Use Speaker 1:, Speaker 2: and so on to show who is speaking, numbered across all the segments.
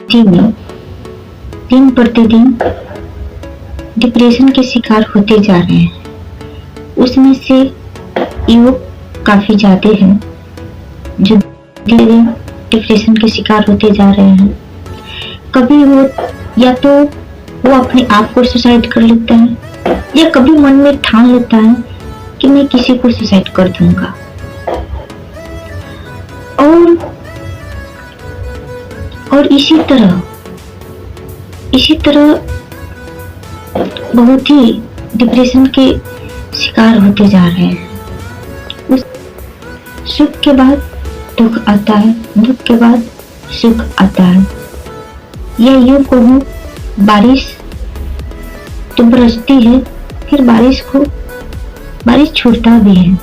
Speaker 1: Society में दिन प्रतिदिन डिप्रेशन के शिकार होते जा रहे हैं। उसमें से युवक काफी ज्यादा हैं जो धीरे धीरे डिप्रेशन के शिकार होते जा रहे हैं। कभी वो या तो वो अपने आप को सुसाइड कर लेता है या कभी मन में ठान लेता है कि मैं किसी को सुसाइड कर दूंगा। और इसी तरह बहुत ही डिप्रेशन के शिकार होते जा रहे हैं। उस सुख के बाद दुख आता है, दुख के बाद सुख आता है। या यूं कहूं, बारिश तो बरसती है, फिर बारिश छूटता भी है,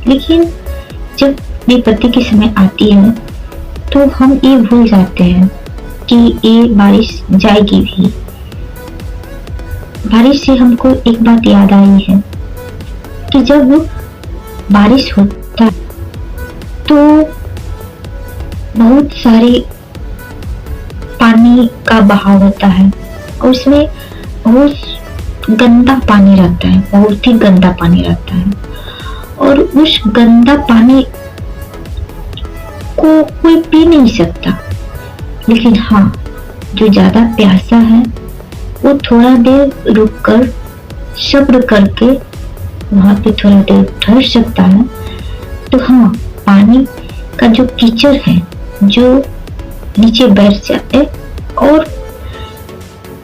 Speaker 1: लेकिन जब विपत्ति के समय आती है तो हम ये भूल जाते हैं कि ये बारिश जाएगी भी। बारिश से हमको एक बात याद आई है कि जब बारिश होता है तो बहुत सारे पानी का बहाव होता है और उसमें बहुत गंदा पानी रहता है, बहुत ही गंदा पानी रहता है। और उस गंदा पानी को कोई पी नहीं सकता, लेकिन हाँ, जो ज्यादा प्यासा है वो थोड़ा देर रुककर सब्र करके वहां पे थोड़ा देर ठहर सकता है। तो हाँ, पानी का जो कीचड़ है जो नीचे बैठ जाए और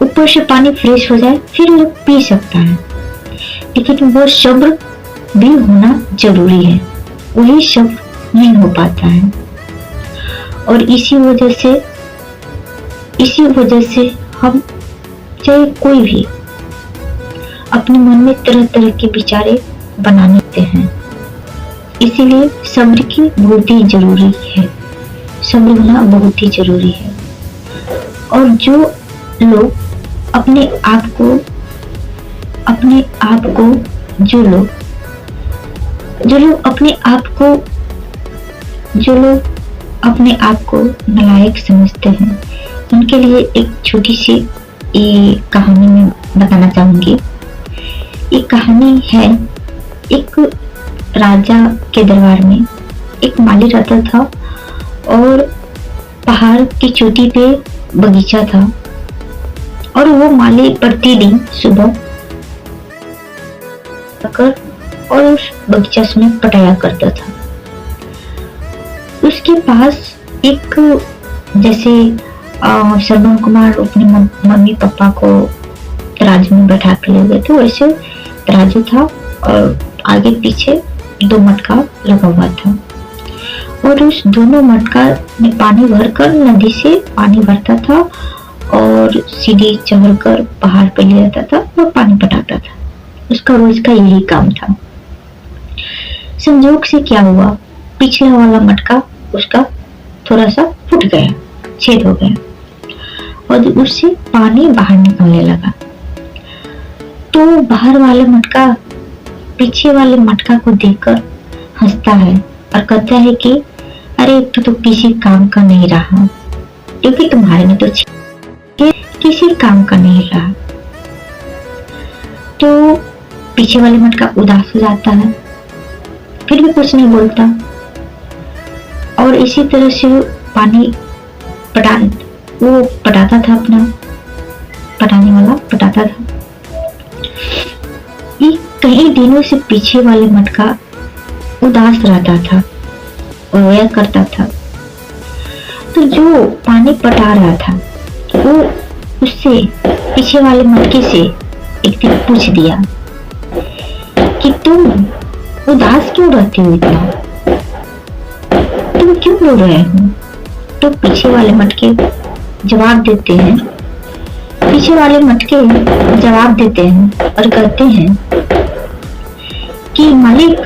Speaker 1: ऊपर से पानी फ्रेश हो जाए, फिर वो पी सकता है, लेकिन वो सब्र भी होना जरूरी है। वही सब्र नहीं हो पाता है। और इसी वजह से हम चाहे कोई भी अपने मन में तरह तरह के विचारे बना लेते हैं। इसीलिए सब्र की बहुत ही जरूरी है, सब्र होना बहुत ही जरूरी है। और जो लोग अपने आप को नालायक समझते हैं, उनके लिए एक छोटी सी ये कहानी मैं बताना चाहूंगी। ये कहानी है, एक राजा के दरबार में एक माली रहता था और पहाड़ की चोटी पे बगीचा था और वो माली प्रतिदिन सुबह और उस बगीचा में पटाया करता था। उसके पास एक, जैसे श्रवण कुमार अपने मम्मी पापा को तराजू में बैठा के ले गए थे, वैसे तराजू था और आगे पीछे 2 मटका लगा हुआ था। और उस दोनों मटका में पानी भरकर नदी से पानी भरता था और सीढ़ी चढ़कर पहाड़ पर ले जाता था और पानी पटाता था। उसका रोज का यही काम था। संजोग से क्या हुआ, पिछला वाला मटका उसका थोड़ा सा फूट गया, छेद हो गया और उससे पानी बाहर निकलने लगा। तो बाहर वाला मटका पीछे वाले मटका को देखकर हंसता है और कहता है कि अरे तू तो किसी काम का नहीं रहा, क्योंकि तुम्हारे में तो किसी काम का नहीं रहा। तो पीछे वाले मटका उदास हो जाता है, फिर भी कुछ नहीं बोलता। और इसी तरह से वो पानी पटाता था, अपना पटाने वाला पटाता था। ये कई दिनों से पीछे वाले मटका उदास रहता था और रोया करता था। तो जो पानी पटा रहा था वो उससे पीछे वाले मटके से एक दिन पूछ दिया कि तुम उदास क्यों रहते हो इतना, तुम क्यों रो रहे हो? तो पीछे वाले मटके जवाब देते हैं और कहते हैं कि मालिक,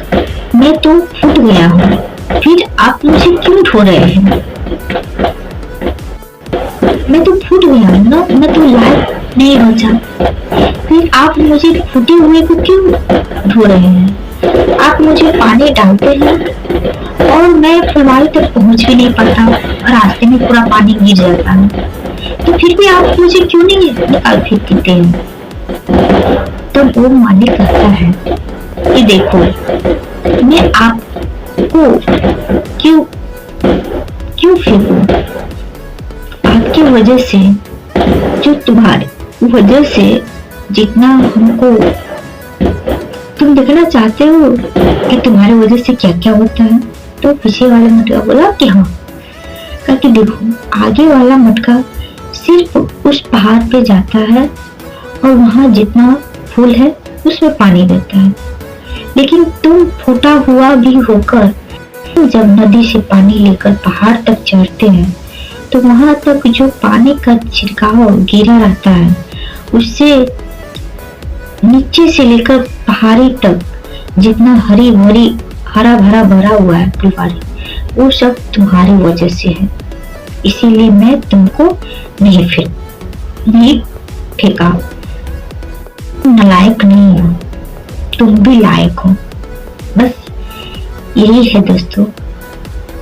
Speaker 1: मैं तो फूट गया हूँ, फिर आप मुझे क्यों ढो रहे हैं? मैं तो फूट गया हूँ ना, मैं तो लायक नहीं बचा, फिर आप मुझे फूटे हुए को क्यों ढो रहे हैं? आप मुझे पानी डालते हैं और मैं फुलवारी तक पहुंच भी नहीं पाता, रास्ते में पूरा पानी गिर जाता है। फिर भी आप मुझे क्यों नहीं निकाल फेंक देते हैं? तब वो मालिक कहता है कि देखो, मैं आपको क्यों क्यों फेंकूं? आपकी वजह से, जो तुम्हारी वजह से जितना हमको तुम देखना चाहते हो कि तुम्हारी वजह से क्या क्या होता है। तो पीछे वाला मटका बोला कि हाँ, कि देखो, आगे वाला मटका सिर्फ उस पहाड़ पे जाता है और वहां जितना फूल है उसमें पानी देता है, लेकिन तुम फूटा हुआ भी होकर जब नदी से पानी लेकर पहाड़ तक चढ़ते हैं तो वहां तक जो पानी का छिड़काव गिरा रहता है, उससे नीचे से लेकर पहाड़ी तक जितना हरी भरी हरा भरा भरा हुआ है फुलवारी, वो सब तुम्हारी वजह से है। इसीलिए मैं तुमको नहीं फेंका। नालायक नहीं हो, तुम भी लायक हो। बस यही है दोस्तों,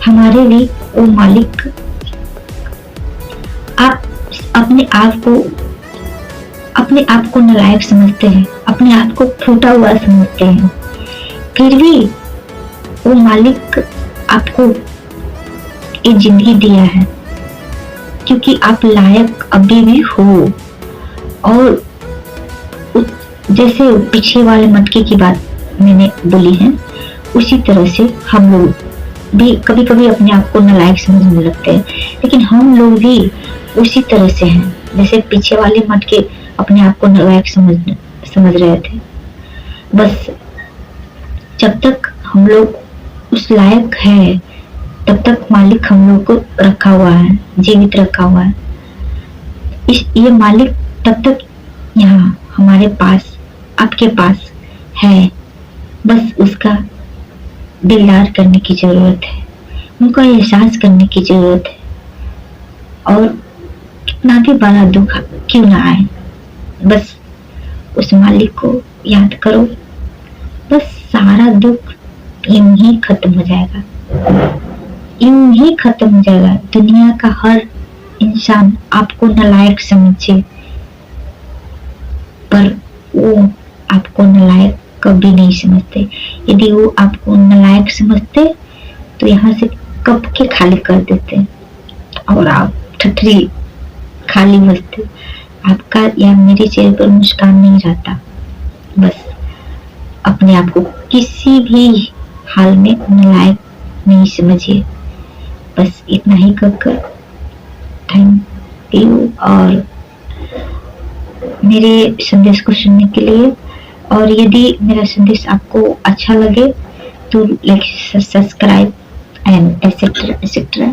Speaker 1: हमारे लिए वो मालिक। आप अपने आप को नालायक समझते हैं, अपने आप को फूटा हुआ समझते हैं, फिर भी वो मालिक आपको ये जिंदगी दिया है क्योंकि आप लायक अभी भी हो। और जैसे पीछे वाले मटके की बात मैंने बोली है, उसी तरह से हम लोग भी कभी कभी अपने आप को नालायक समझने लगते हैं, लेकिन हम लोग भी उसी तरह से हैं जैसे पीछे वाले मटके अपने आप को नालायक समझ रहे थे। बस जब तक हम लोग उस लायक है तब तक मालिक हम लोग को रखा हुआ है, जीवित रखा हुआ है। ये मालिक तब तक यहाँ हमारे पास, आपके पास है, बस उसका दिलदार करने की जरूरत है, उनका एहसास करने की जरूरत है। और कितना भी बड़ा दुख क्यों ना आए, बस उस मालिक को याद करो, बस सारा दुख यूं ही खत्म हो जाएगा, यूं ही खत्म हो जाएगा। दुनिया का हर इंसान आपको नालायक समझे, पर वो आपको नालायक कभी नहीं समझते। यदि वो आपको नालायक समझते तो यहाँ से कब के खाली कर देते और आप ठठरी खाली बचते, आपका या मेरे चेहरे पर मुस्कान नहीं रहता। बस अपने आप को किसी भी हाल में नालायक नहीं समझिए। बस इतना ही कहकर थैंक यू और मेरे संदेश को सुनने के लिए। और यदि मेरा संदेश आपको अच्छा लगे तो like, subscribe and etcetera etcetera.